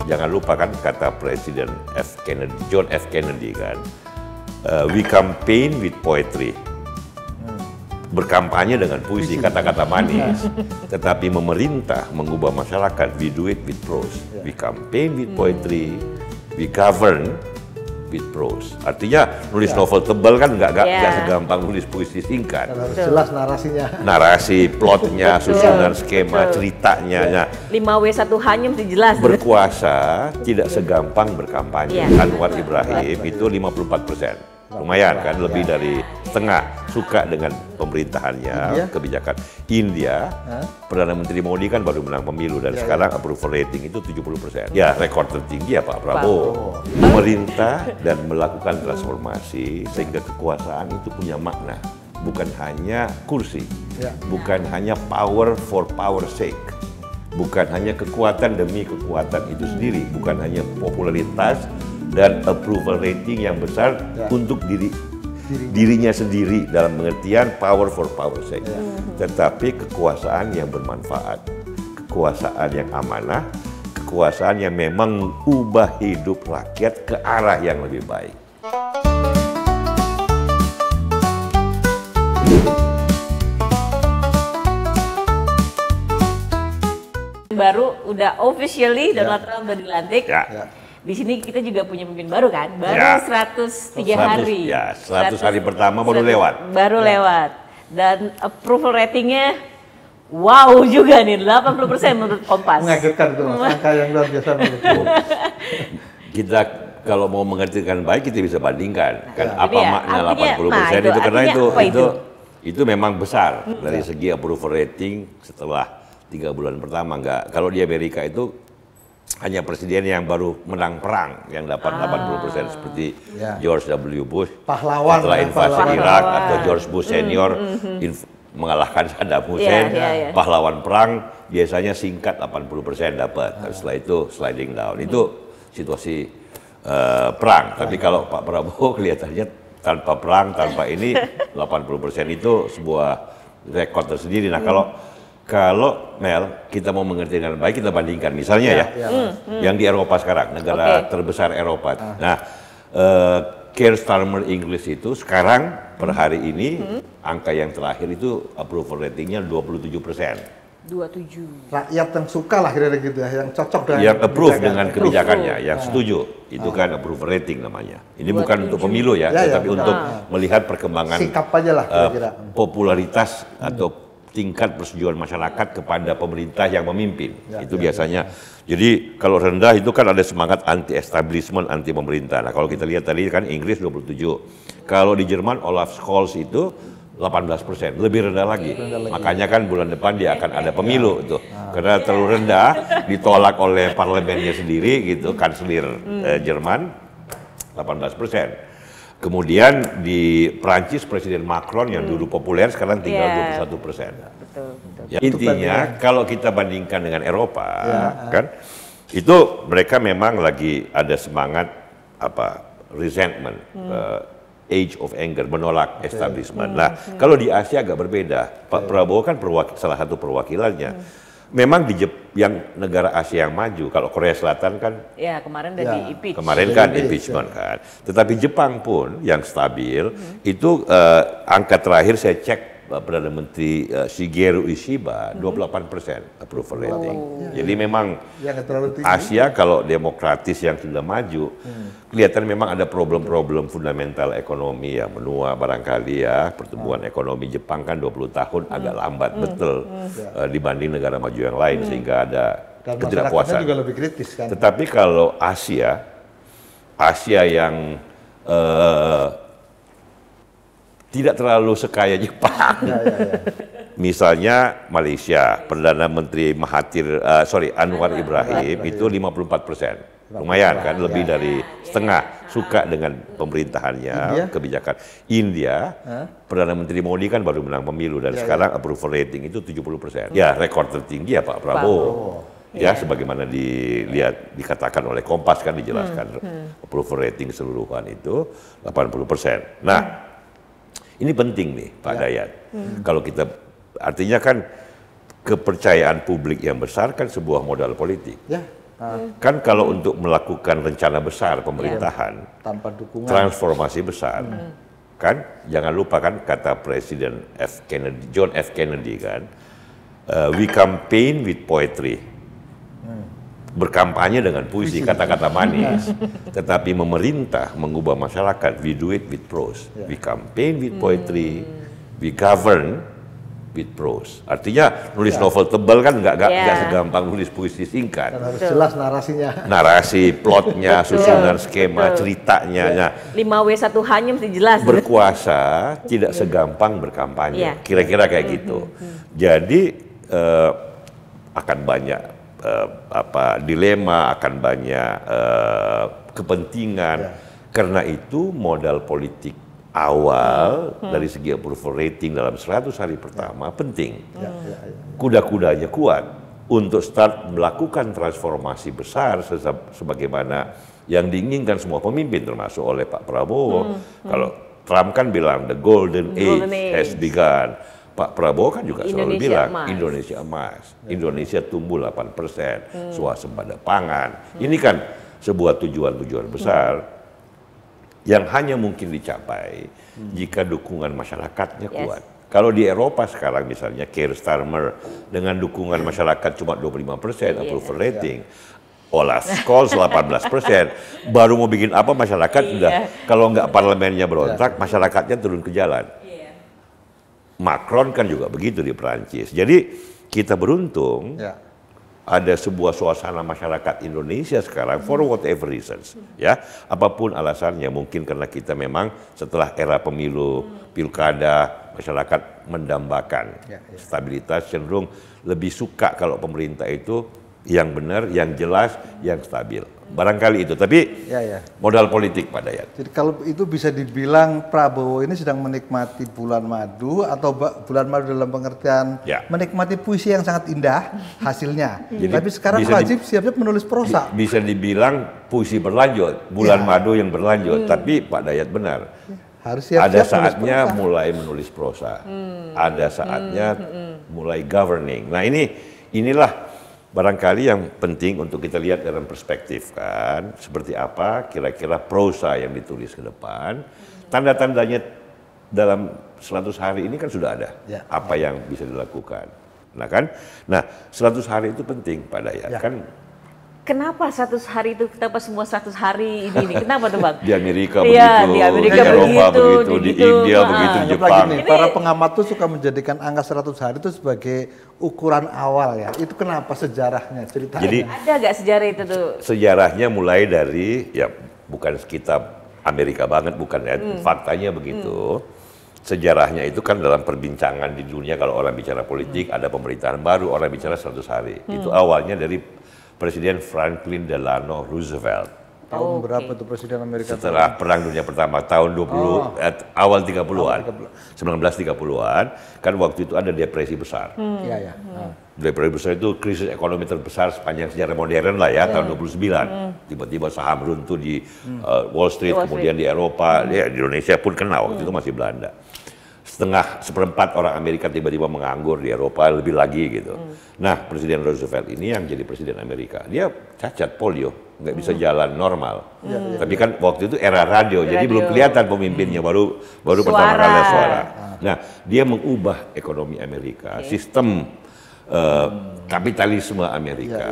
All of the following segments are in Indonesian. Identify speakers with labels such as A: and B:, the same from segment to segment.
A: Jangan lupa kan kata Presiden John F. Kennedy kan, we campaign with poetry. Berkampanye dengan puisi, kata-kata manis. Tetapi memerintah mengubah masyarakat, we do it with prose. We campaign with poetry, we govern with prose. Artinya nulis novel tebal kan nggak segampang nulis puisi singkat.
B: Harus jelas narasinya.
A: Narasi, plotnya, susunan skema, ceritanya.
C: 5W1H-nya mesti jelas.
A: Berkuasa tidak segampang berkampanye. Anwar Ibrahim itu 54%. Lumayan kan, lebih dari setengah suka dengan pemerintahannya, kebijakan. India, Perdana Menteri Modi kan baru menang pemilu dan sekarang approval rating itu 70%. Ya, rekor tertinggi ya Pak Prabowo. Memerintah dan melakukan transformasi sehingga kekuasaan itu punya makna. Bukan hanya kursi, bukan hanya power for power sake. Bukan hanya kekuatan demi kekuatan itu sendiri, bukan hanya popularitas dan approval rating yang besar untuk dirinya sendiri dalam pengertian power for power sake. Tetapi kekuasaan yang bermanfaat, kekuasaan yang amanah, kekuasaan yang memang mengubah hidup rakyat ke arah yang lebih baik.
C: Baru udah officially Donald Trump udah dilantik. Di sini kita juga punya pemimpin baru kan, baru 103 hari.
A: Ya, 100 hari pertama baru lewat.
C: Baru lewat. Dan approval ratingnya wow juga nih, 80% menurut Kompas.
B: Mengagetkan itu Mas, angka yang luar biasa menurut
A: Kita kalau mau mengertikan baik kita bisa bandingkan kan apa
C: ya,
A: makna 80% itu karena itu memang besar dari segi approval rating setelah 3 bulan pertama. Enggak, kalau di Amerika itu hanya presiden yang baru menang perang yang dapat 80% seperti George W. Bush
B: pahlawan
A: setelah invasi Irak, atau George Bush senior mengalahkan Saddam Hussein, pahlawan perang biasanya singkat 80% dapat. Setelah itu sliding down. Itu situasi perang. Tapi kalau Pak Prabowo kelihatannya tanpa perang, tanpa ini 80% itu sebuah rekor tersendiri. Nah, kalau Mel, kita mau mengerti dengan baik, kita bandingkan misalnya yang di Eropa sekarang, negara terbesar Eropa. Nah, Keir Starmer Inggris itu sekarang per hari ini angka yang terakhir itu approval ratingnya 27%.
C: 27.
B: Rakyat yang suka lah kira-kira gitu ya, yang cocok dengan
A: yang approve dengan kebijakannya, yang setuju. Itu kan approval rating namanya. Ini 27. Bukan untuk pemilu tetapi untuk melihat perkembangan
B: sikap aja lah kira-kira.
A: Popularitas atau tingkat persetujuan masyarakat kepada pemerintah yang memimpin. Itu biasanya. Jadi kalau rendah itu kan ada semangat anti-establishment, anti-pemerintah. Nah kalau kita lihat tadi kan Inggris 27. Kalau di Jerman Olaf Scholz itu 18%, lebih rendah lagi. Makanya kan bulan depan dia akan ada pemilu itu. Karena terlalu rendah, ditolak oleh parlemennya sendiri gitu, kanselir Jerman 18%. Kemudian di Prancis Presiden Macron yang dulu populer sekarang tinggal 21%.
C: Betul.
A: Ya, intinya kalau kita bandingkan dengan Eropa, kan itu mereka memang lagi ada semangat resentment, age of anger, menolak establishment. Nah, kalau di Asia agak berbeda. Pak Prabowo kan salah satu perwakilannya. Memang yang negara Asia yang maju, kalau Korea Selatan kan
C: kemarin udah di-impeach.
A: Kemarin kan impeachment kan. Tetapi Jepang pun yang stabil itu angka terakhir saya cek Perdana Menteri Shigeru Ishiba 28% approval rating. Jadi memang Asia kalau demokratis yang sudah maju kelihatan memang ada problem-problem fundamental ekonomi yang menua barangkali pertumbuhan ekonomi Jepang kan 20 tahun agak lambat betul dibanding negara maju yang lain sehingga ada ketidakpuasan.
B: Juga lebih kritis kan.
A: Tetapi kalau Asia yang tidak terlalu sekaya Jepang. Misalnya Malaysia, Perdana Menteri Anwar Ibrahim itu 54%. Lumayan kan, lebih dari setengah suka dengan pemerintahannya, kebijakan. India, Perdana Menteri Modi kan baru menang pemilu dan sekarang approval rating itu 70%. Ya, rekor tertinggi ya Pak Prabowo. Ya, sebagaimana dikatakan oleh Kompas kan dijelaskan approval rating keseluruhan itu 80%. Nah, ini penting nih Pak Dayat. Kalau kita, artinya kan kepercayaan publik yang besar kan sebuah modal politik. Kan kalau untuk melakukan rencana besar pemerintahan,
B: tanpa dukungan,
A: transformasi besar, kan jangan lupa kan kata Presiden John F. Kennedy kan, we campaign with poetry. Berkampanye dengan puisi, kata-kata manis. Tetapi memerintah mengubah masyarakat, we do it with prose. We campaign with poetry, we govern with prose. Artinya nulis novel tebal kan nggak segampang nulis puisi singkat.
B: Dan harus jelas narasinya.
A: Narasi, plotnya, susunan skema, ceritanya. Nah,
C: 5W1H-nya mesti jelas.
A: Berkuasa tidak segampang berkampanye. Kira-kira kayak gitu. Jadi akan banyak dilema, akan banyak kepentingan. Karena itu modal politik awal dari segi approval rating dalam 100 hari pertama penting. Kuda-kudanya kuat untuk start melakukan transformasi besar sebagaimana yang diinginkan semua pemimpin termasuk oleh Pak Prabowo. Kalau Trump kan bilang the golden age has begun. Pak Prabowo kan juga selalu bilang Indonesia emas, Indonesia tumbuh 8%, swasembada pangan. Ini kan sebuah tujuan-tujuan besar yang hanya mungkin dicapai jika dukungan masyarakatnya kuat. Kalau di Eropa sekarang misalnya Keir Starmer dengan dukungan masyarakat cuma 25% approval rating, Olaf Scholz 18%, baru mau bikin apa masyarakat sudah, kalau nggak parlemennya berontak, masyarakatnya turun ke jalan. Macron kan juga begitu di Perancis. Jadi kita beruntung ada sebuah suasana masyarakat Indonesia sekarang for whatever reasons, ya, apapun alasannya, mungkin karena kita memang setelah era pemilu, pilkada, masyarakat mendambakan stabilitas, cenderung lebih suka kalau pemerintah itu yang benar, yang jelas, yang stabil. Barangkali itu, tapi modal politik Pak Dayat.
B: Jadi kalau itu bisa dibilang Prabowo ini sedang menikmati bulan madu atau bulan madu dalam pengertian menikmati puisi yang sangat indah hasilnya. Tapi sekarang wajib siap-siap menulis prosa.
A: Bisa dibilang puisi berlanjut, bulan madu yang berlanjut. Tapi Pak Dayat benar.
B: Harus siap-siap
A: ada saatnya mulai menulis prosa. Ada saatnya mulai governing. Nah inilah barangkali yang penting untuk kita lihat dalam perspektif kan, seperti apa kira-kira prosa yang ditulis ke depan. Tanda-tandanya dalam 100 hari ini kan sudah ada apa yang bisa dilakukan. Nah 100 hari itu penting Pak Dayat kan.
C: Kenapa 100 hari itu, kenapa semua 100 hari ini? Kenapa tuh Bang?
A: Di Amerika begitu,
C: di Amerika
A: di Eropa begitu, di India begitu, di Jepang.
B: Para pengamat tuh suka menjadikan angka 100 hari itu sebagai ukuran awal ya. Itu kenapa sejarahnya, ceritanya?
A: Jadi
C: ada nggak sejarah itu tuh?
A: Sejarahnya mulai dari, ya bukan sekitar Amerika banget, bukan ya, faktanya begitu. Sejarahnya itu kan dalam perbincangan di dunia, kalau orang bicara politik, ada pemerintahan baru, orang bicara 100 hari. Itu awalnya dari Presiden Franklin Delano Roosevelt.
B: Tahun berapa tuh Presiden Amerika?
A: Setelah Perang Dunia Pertama, tahun 20, awal 30-an, 1930-an, kan waktu itu ada depresi besar. Depresi besar itu krisis ekonomi terbesar sepanjang sejarah modern lah ya, tahun 29. Tiba-tiba saham runtuh di Wall Street, kemudian di Eropa, ya, di Indonesia pun kena, waktu itu masih Belanda. Seperempat orang Amerika tiba-tiba menganggur di Eropa, lebih lagi gitu. Nah, Presiden Roosevelt ini yang jadi Presiden Amerika, dia cacat polio, nggak bisa jalan normal. Tapi kan waktu itu era radio, jadi belum kelihatan pemimpinnya, baru pertama kali suara. Nah, dia mengubah ekonomi Amerika, sistem kapitalisme Amerika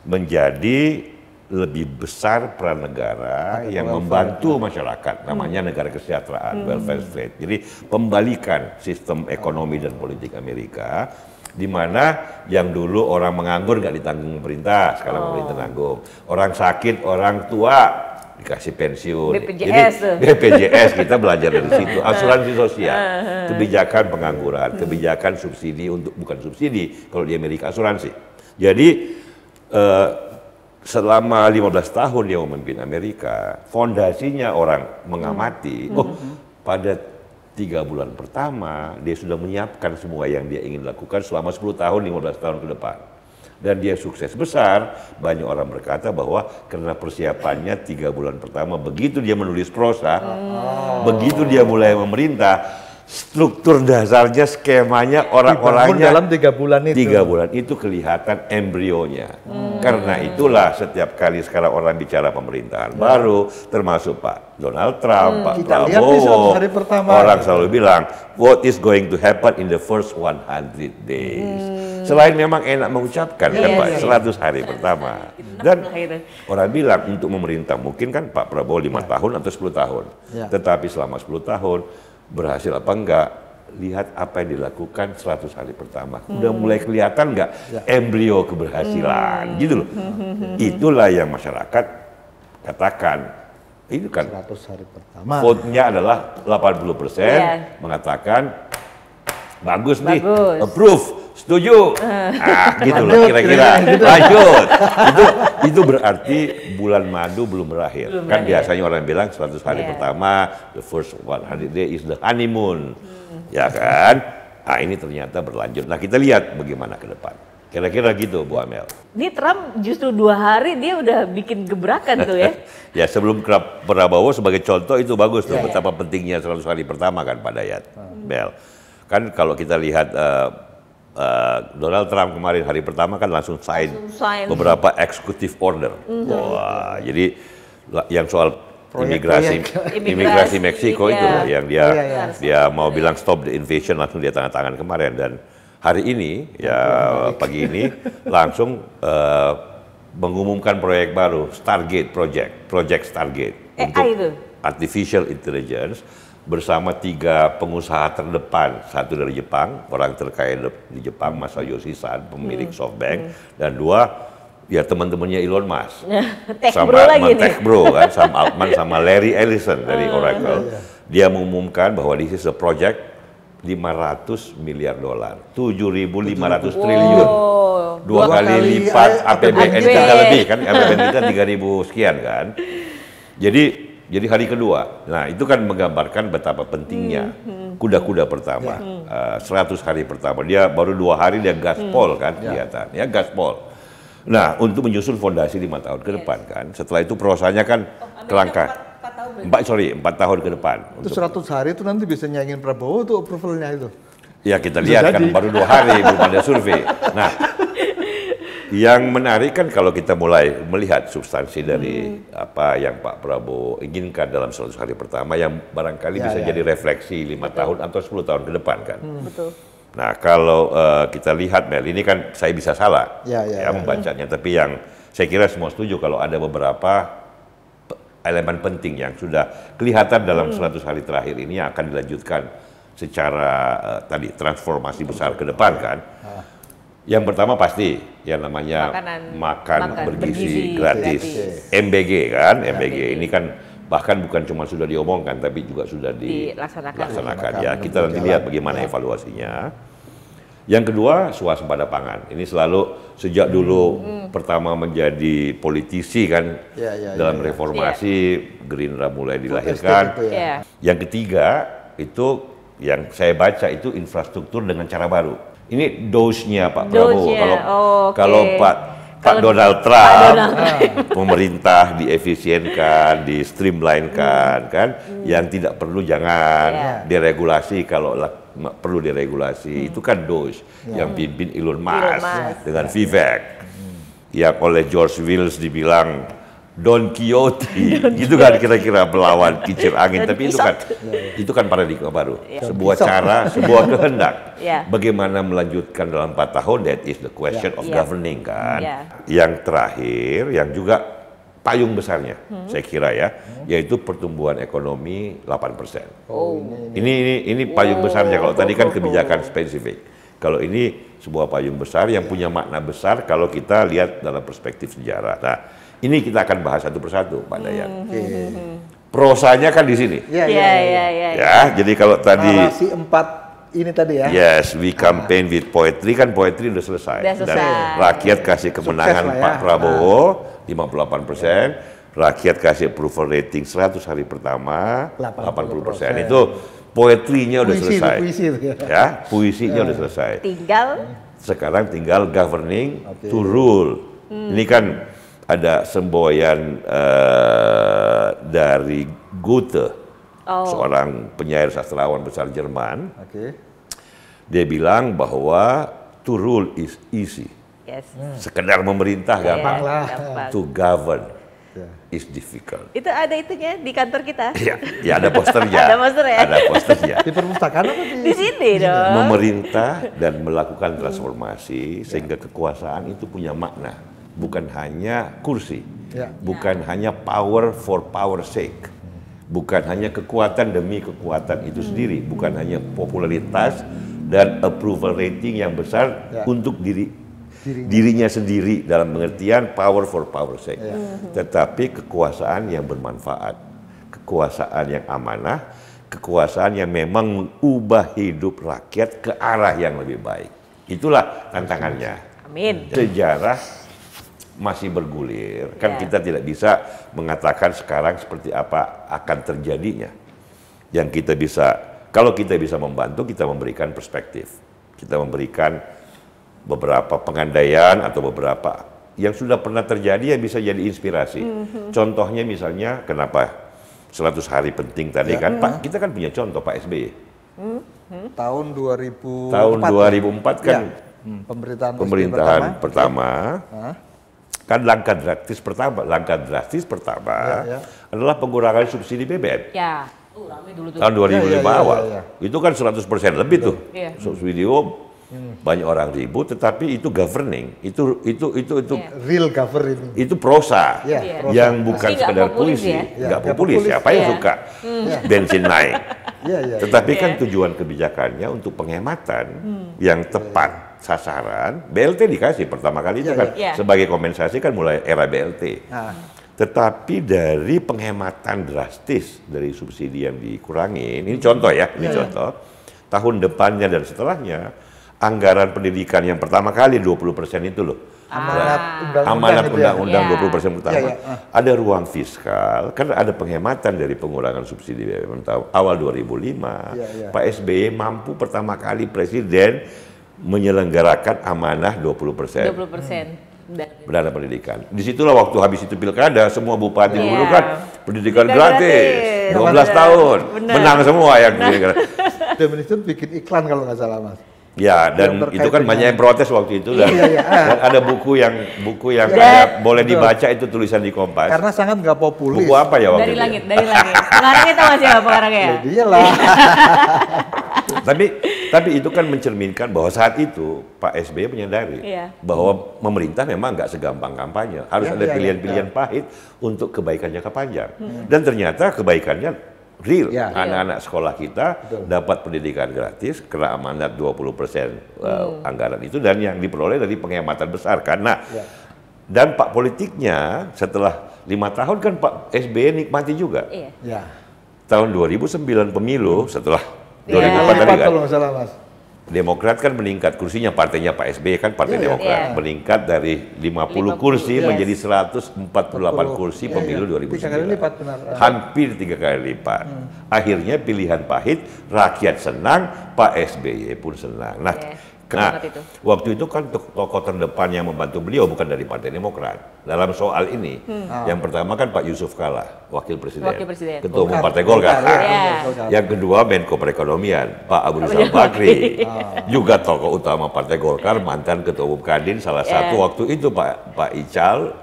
A: menjadi lebih besar peran negara yang membantu masyarakat, namanya negara kesejahteraan, welfare state. Jadi pembalikan sistem ekonomi dan politik Amerika, di mana yang dulu orang menganggur nggak ditanggung pemerintah, sekarang pemerintah tanggung. Orang sakit, orang tua dikasih pensiun.
C: BPJS.
A: Jadi BPJS kita belajar dari situ, asuransi sosial, kebijakan pengangguran, kebijakan subsidi untuk, bukan subsidi kalau di Amerika, asuransi. Jadi selama 15 tahun dia memimpin Amerika, fondasinya orang mengamati, pada 3 bulan pertama dia sudah menyiapkan semua yang dia ingin lakukan selama 10 tahun, 15 tahun ke depan. Dan dia sukses besar. Banyak orang berkata bahwa karena persiapannya 3 bulan pertama, begitu dia menulis prosa, begitu dia mulai memerintah, struktur dasarnya, skemanya, orang-orangnya
B: dalam 3 bulan itu.
A: 3 bulan itu kelihatan embrionya. Karena itulah setiap kali sekarang orang bicara pemerintahan baru, termasuk Pak Donald Trump, Pak Prabowo,
B: hari pertama,
A: orang selalu bilang, what is going to happen in the first 100 days. Selain memang enak mengucapkan kan Pak, 100 hari pertama. Dan orang bilang untuk memerintah mungkin kan Pak Prabowo 5 tahun atau 10 tahun. Tetapi selama 10 tahun berhasil apa enggak, lihat apa yang dilakukan 100 hari pertama. Udah mulai kelihatan enggak embrio keberhasilan gitu loh. Itulah yang masyarakat katakan. Itu kan
B: 100 hari pertama.
A: vote-nya adalah 80% mengatakan bagus nih, approve, setuju. Gitu loh kira-kira. Lanjut. Itu berarti bulan madu belum berakhir. Kan biasanya orang bilang 100 hari pertama, the first 100 day is the honeymoon. Ya kan? Nah ini ternyata berlanjut. Nah kita lihat bagaimana ke depan. Kira-kira gitu Bu Amel.
C: Ini Trump justru 2 hari dia udah bikin gebrakan tuh ya.
A: Ya sebelum Prabowo sebagai contoh itu bagus tuh. Betapa pentingnya 100 hari pertama kan Pak Dayat. Mel. Kan kalau kita lihat Donald Trump kemarin hari pertama kan langsung sign beberapa executive order. Wah, jadi yang soal imigrasi Meksiko itu yang dia mau bilang stop the invasion langsung dia tanda tangan kemarin. Dan hari ini ya pagi ini langsung mengumumkan proyek baru Stargate project Stargate untuk artificial intelligence bersama 3 pengusaha terdepan, satu dari Jepang, orang terkaya di Jepang, Masayoshi Son, pemilik SoftBank, dan 2 ya teman-temannya Elon Musk, Tech Bro kan, Sam Altman sama Larry Ellison dari Oracle. Dia mengumumkan bahwa this is a project $500 miliar, 7.500 triliun, 2 kali lipat APBN kita lebih kan, APBN kita 3.000 sekian kan. Jadi hari kedua, nah itu kan menggambarkan betapa pentingnya kuda-kuda pertama, 100 hari pertama. Dia baru 2 hari dia gaspol kan kelihatan, ya gaspol. Nah untuk menyusun fondasi 5 tahun ke depan kan, setelah itu prosesnya kan kelangkah. 4 tahun ke depan.
B: Itu 100 hari itu nanti bisa nyaingin Prabowo tuh approvalnya itu.
A: Ya kita lihat kan baru 2 hari belum ada survei. Nah yang menarik kan kalau kita mulai melihat substansi dari apa yang Pak Prabowo inginkan dalam 100 hari pertama yang barangkali bisa jadi refleksi 5 tahun atau 10 tahun ke depan kan. Nah kalau kita lihat Mel, ini kan saya bisa salah membacanya, tapi yang saya kira semua setuju kalau ada beberapa elemen penting yang sudah kelihatan dalam 100 hari terakhir ini yang akan dilanjutkan secara tadi transformasi besar ke depan kan. Yang pertama pasti yang namanya makan bergizi gratis, MBG kan, MBG ini kan bahkan bukan cuma sudah diomongkan tapi juga sudah dilaksanakan ya. Kita nanti lihat bagaimana evaluasinya. Yang kedua swasembada pangan. Ini selalu sejak dulu pertama menjadi politisi kan dalam reformasi Gerindra mulai dilahirkan. Yang ketiga itu yang saya baca itu infrastruktur dengan cara baru. Ini dose-nya Pak Prabowo. Kalau Pak Donald Trump, pemerintah diefisienkan, di streamline-kan, kan, yang tidak perlu jangan diregulasi kalau perlu diregulasi. Itu kan dose yang pimpin Elon Musk dengan Vivek, yang oleh George Wills dibilang Don Quixote, gitu kan kira-kira melawan kincir angin. Tapi itu kan paradigma baru, sebuah cara, sebuah kehendak. Bagaimana melanjutkan dalam 4 tahun, that is the question of governing kan. Yang terakhir, yang juga payung besarnya, saya kira ya, yaitu pertumbuhan ekonomi 8%. Ini payung besarnya. Kalau tadi kan kebijakan spesifik. Kalau ini sebuah payung besar yang punya makna besar kalau kita lihat dalam perspektif sejarah. Nah, ini kita akan bahas satu persatu, Pak Dayat. Prosanya kan di sini. Ya, jadi kalau tadi
B: narasi 4 ini tadi ya.
A: Yes, we campaign with poetry, kan poetry udah selesai. Dan rakyat kasih kemenangan Pak Prabowo 58%, rakyat kasih approval rating 100 hari pertama 80%. Itu poetrinya udah selesai. Ya, puisinya udah selesai. Sekarang tinggal governing to rule. Ini kan ada semboyan dari Goethe. seorang penyair sastrawan besar Jerman. Dia bilang bahwa to rule is easy. Sekedar memerintah gampang. To govern is difficult.
C: Itu ada itunya di kantor kita.
A: Ya ada posternya.
C: Ada poster ya.
A: Ada posternya.
B: Di perpustakaan apa
C: di sini dong.
A: Memerintah dan melakukan transformasi sehingga kekuasaan itu punya makna, bukan hanya kursi, bukan hanya power for power sake, bukan hanya kekuatan demi kekuatan itu sendiri, bukan hanya popularitas dan approval rating yang besar untuk dirinya sendiri dalam pengertian power for power sake, tetapi kekuasaan yang bermanfaat, kekuasaan yang amanah, kekuasaan yang memang mengubah hidup rakyat ke arah yang lebih baik. Itulah tantangannya.
C: Amin.
A: Sejarah masih bergulir, kan kita tidak bisa mengatakan sekarang seperti apa akan terjadinya. Yang kita bisa, kalau kita bisa membantu, kita memberikan perspektif, kita memberikan beberapa pengandaian atau beberapa yang sudah pernah terjadi yang bisa jadi inspirasi. Contohnya misalnya, kenapa 100 hari penting tadi kan, Pak, kita kan punya contoh Pak SBY.
B: Tahun 2004.
A: Tahun 2004 kan
B: pemerintahan
A: pertama. Kan langkah drastis pertama adalah pengurangan subsidi BBM.
C: Ramai dulu tuh.
A: Tahun 2005 awal. Itu kan 100% lebih tuh. Subsidi banyak orang ribut, tetapi itu governing, itu
B: real governing,
A: itu prosa yang bukan sekedar puisi, nggak populis, siapa yang suka bensin naik, tetapi kan tujuan kebijakannya untuk penghematan yang tepat sasaran. BLT dikasih pertama kali itu kan sebagai kompensasi kan mulai era BLT, tetapi dari penghematan drastis dari subsidi yang dikurangi, ini contoh ya, ini contoh, tahun depannya dan setelahnya anggaran pendidikan yang pertama kali 20% itu loh. Amanat undang-undang 20% pertama. Ada ruang fiskal, kan ada penghematan dari pengurangan subsidi BBM awal 2005. Pak SBY mampu pertama kali presiden menyelenggarakan amanah 20%.
C: 20%.
A: Dana pendidikan. Disitulah waktu habis itu pilkada, semua bupati dulu kan pendidikan gratis. 12 tahun. Menang semua yang pendidikan.
B: Minister bikin iklan kalau nggak salah, Mas.
A: Ya, dan itu kan banyak yang protes waktu itu dan ada buku yang boleh dibaca, itu tulisan di Kompas.
B: Karena sangat nggak populis.
A: Buku apa ya waktu
C: itu? Dari langit. Pengarangnya tahu siapa pengarangnya?
B: Dialah.
A: Tapi itu kan mencerminkan bahwa saat itu Pak SBY menyadari bahwa pemerintah memang nggak segampang kampanye. Harus ada pilihan-pilihan pahit untuk kebaikan jangka panjang. Dan ternyata kebaikannya real. Anak-anak sekolah kita dapat pendidikan gratis kena amanat 20% anggaran itu, dan yang diperoleh dari penghematan besar karena dampak politiknya setelah 5 tahun kan Pak SBY nikmati juga. Tahun 2009 pemilu setelah 2004 tadi kan, Demokrat kan meningkat kursinya, partainya Pak SBY kan Partai Demokrat meningkat dari 50 kursi menjadi 148 kursi pemilu 2009. Hampir 3 kali lipat. Akhirnya pilihan pahit, rakyat senang, Pak SBY pun senang. Nah, waktu itu kan tokoh terdepan yang membantu beliau bukan dari Partai Demokrat dalam soal ini. Yang pertama kan Pak Yusuf Kalla, Wakil Presiden. Ketua Umum Partai Golkar. Yang kedua Menko Perekonomian, Pak Abu Rizal Bakri. Juga tokoh utama Partai Golkar, mantan Ketua Umum Kadin, salah satu waktu itu Pak Ical.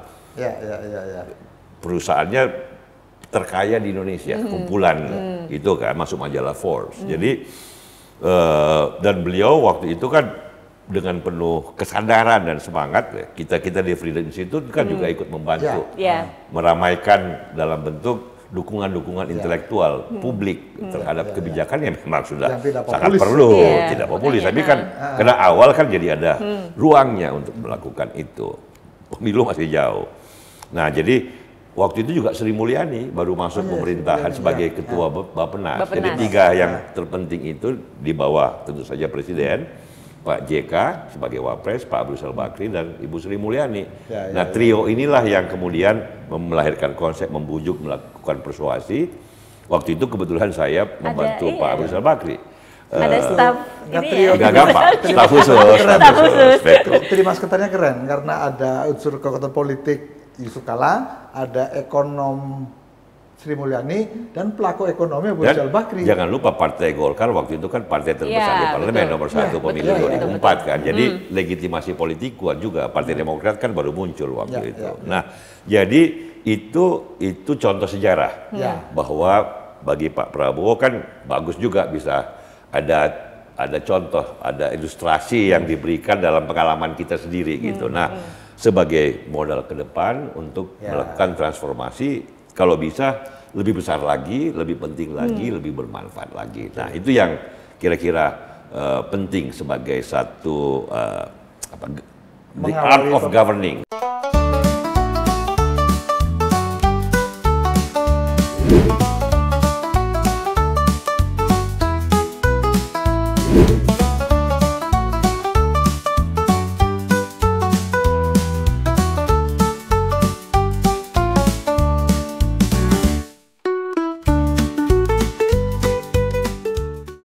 A: Perusahaannya terkaya di Indonesia, kumpulan itu kan masuk majalah Forbes. Jadi dan beliau waktu itu kan dengan penuh kesadaran dan semangat, kita di Freedom Institute kan juga ikut membantu meramaikan dalam bentuk dukungan-dukungan intelektual publik terhadap kebijakan yang memang sudah sangat perlu, tidak populis, tapi kan karena awal kan jadi ada ruangnya untuk melakukan itu. Pemilu masih jauh. Nah, jadi waktu itu juga Sri Mulyani baru masuk pemerintahan sebagai ketua Bappenas. Jadi 3 yang terpenting itu di bawah tentu saja Presiden, Pak JK sebagai Wapres, Pak Abu Rizal Bakri, dan Ibu Sri Mulyani. Nah, trio inilah yang kemudian melahirkan konsep membujuk, melakukan persuasi. Waktu itu kebetulan saya membantu Pak Abu Rizal Bakri.
C: Ada staf ini
A: Gak gampang, staf khusus.
B: Terima masketarnya keren karena ada unsur kekuatan politik Yusuf Kalla, ada ekonom Sri Mulyani dan pelaku ekonomi Abu Rizal Bakri.
A: Jangan lupa Partai Golkar waktu itu kan partai terbesar di parlemen nomor 1 pemilu 2004 kan. Jadi legitimasi politikuan juga Partai Demokrat kan baru muncul waktu itu. Nah, jadi itu contoh sejarah bahwa bagi Pak Prabowo kan bagus juga bisa ada contoh, ada ilustrasi yang diberikan dalam pengalaman kita sendiri gitu. Nah, sebagai modal ke depan untuk melakukan transformasi, kalau bisa lebih besar lagi, lebih penting lagi, lebih bermanfaat lagi. Nah, itu yang kira-kira penting sebagai satu the art of governing.